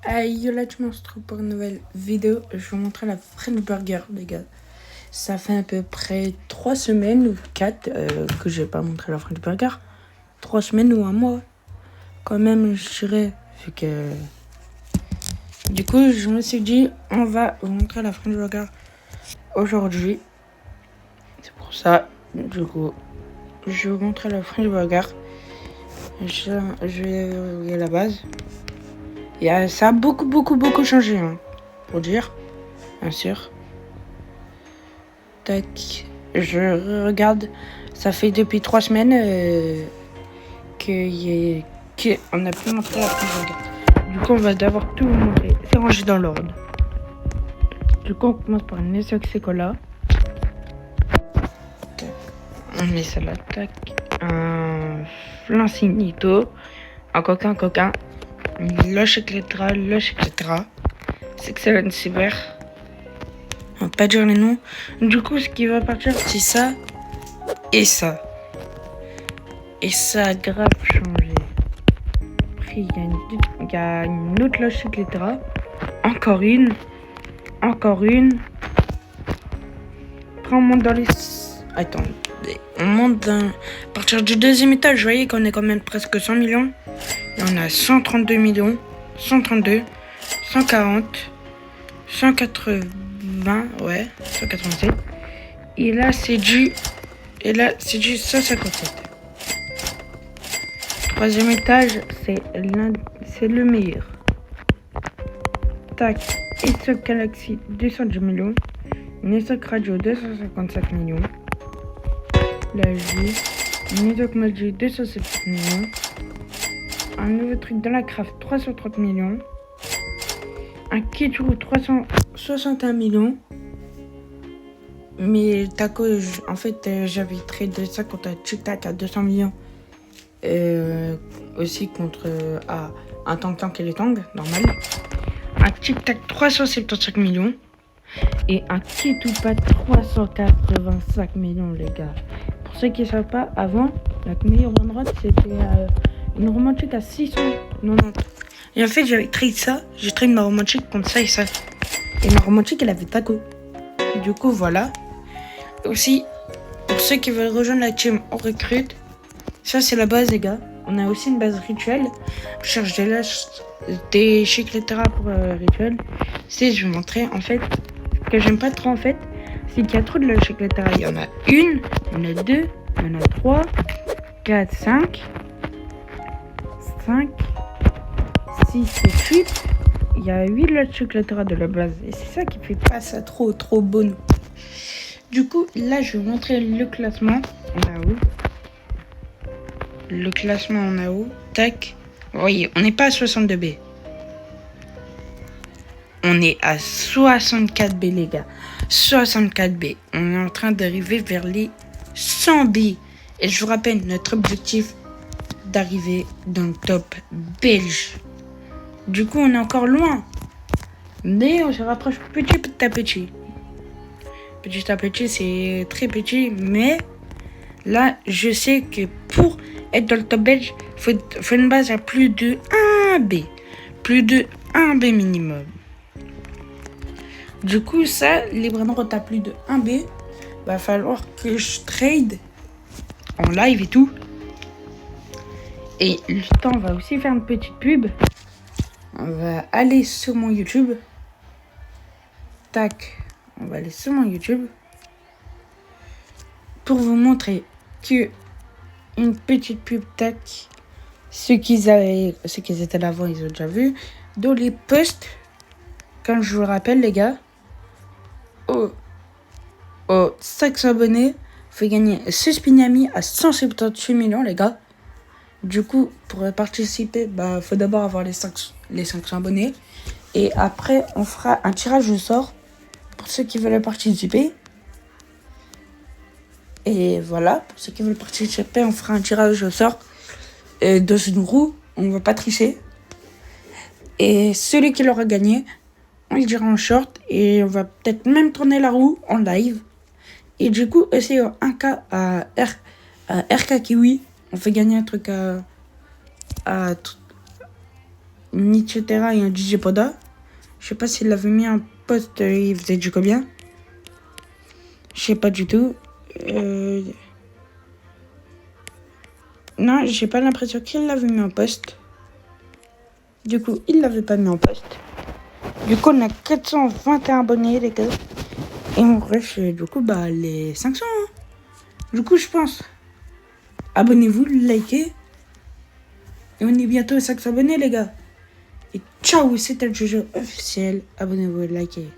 Hey, yo là, tu monstres pour une nouvelle vidéo. Je vais vous montrer la French Burger, les gars. Ça fait à peu près 3 semaines ou 4 que j'ai pas montré la French Burger. 3 semaines ou un mois. Quand même, je dirais. Vu que. Du coup, je me suis dit, on va vous montrer la French Burger aujourd'hui. C'est pour ça, du coup, je vais vous montrer la French Burger. Je vais la base. Et ça a beaucoup changé, hein, pour dire, bien sûr. Tac, je regarde. Ça fait depuis 3 semaines qu'on a pu montrer la French Burger. Du coup, on va d'abord tout vous montrer. C'est rangé dans l'ordre. Du coup, on commence par une Nesquik Cola. On met ça là, tac. Un flancinito. Un coquin. Lush, etc. C'est Excellent Cyber. On va pas dire les noms. Du coup, ce qui va partir, c'est ça et ça. Et ça a grave changé. Après, il y a une autre Lush, etc. Encore une. Après, on monte dans les... Attends. On monte à partir du deuxième étage, vous voyez qu'on est quand même presque 100 millions. Et on a 132 millions. 132. 140. 180. Ouais. 187. Et là, c'est du 157. Troisième étage, c'est le meilleur. Tac. Esoc Galaxy 210 millions. Nesoc Radio 255 millions. La J. Nesoc Magic 207 millions. Un nouveau truc dans la craft 330 millions. Un Kituru 361 millions. Mais Taco, en fait, j'avais trade ça contre un Tic Tac à 200 millions. Aussi contre un Tank et les Tang, normal. Un Tic Tac 375 millions. Et un Ketupat 385 millions, les gars. Pour ceux qui ne savent pas, avant, la meilleure droite, c'était une romantique à 690. Et en fait, j'avais trade ça. J'ai trade ma romantique contre ça et ça. Et ma romantique, elle avait Taco. Du coup, voilà. Aussi, pour ceux qui veulent rejoindre la team, on recrute. Ça, c'est la base, les gars. On a aussi une base rituelle. Je cherche des chics, etc. pour rituel. Je vais vous montrer, en fait, ce que j'aime pas trop, en fait, c'est qu'il y a trop de lâches, etc. Il y en a une, il y en a deux, il y en a 3, 4, 5, 6, 7, 8. Il y a 8 lâches, etc. de la base. Et c'est ça qui fait pas ça trop bon. Du coup, là, je vais vous montrer le classement. Le classement en haut. Tac. Vous voyez, on n'est pas à 62B. On est à 64B, les gars. 64B. On est en train d'arriver vers les 100B. Et je vous rappelle, notre objectif d'arriver dans le top belge. Du coup, on est encore loin. Mais on se rapproche petit à petit. Petit à petit, c'est très petit. Mais là, je sais que pour être dans le top belge, il faut une base à plus de 1B. Plus de 1B minimum. Du coup, ça, les Brandons, t'as plus de 1B. Va falloir que je trade en live et tout. Et le temps, on va aussi faire une petite pub. On va aller sur mon YouTube. Tac. On va aller sur mon YouTube. Pour vous montrer que une petite pub, tac. Ceux qui étaient là avant, ils ont déjà vu. Dans les posts, comme je vous le rappelle, les gars, aux 500 abonnés, faut gagner ce Spinami à 178 millions, les gars. Du coup, pour participer, faut d'abord avoir les 500 abonnés. Et après, on fera un tirage au sort pour ceux qui veulent participer. Et voilà, pour ceux qui veulent participer, on fera un tirage au sort dans une roue. On ne va pas tricher. Et celui qui l'aura gagné, on le dira en short. Et on va peut-être même tourner la roue en live. Et du coup, c'est un cas à RK Kiwi. On fait gagner un truc à Nitchetera et un DJ Poda. Je sais pas s'il avait mis un post, il faisait du combien. Je sais pas du tout. Non, j'ai pas l'impression qu'il l'avait mis en post. Du coup, il l'avait pas mis en post. Du coup, on a 421 abonnés, les gars. Et on rush, du coup, les 500. Hein. Du coup, je pense. Abonnez-vous, likez. Et on est bientôt à 500 abonnés, les gars. Et ciao, c'était le jeu officiel. Abonnez-vous et likez.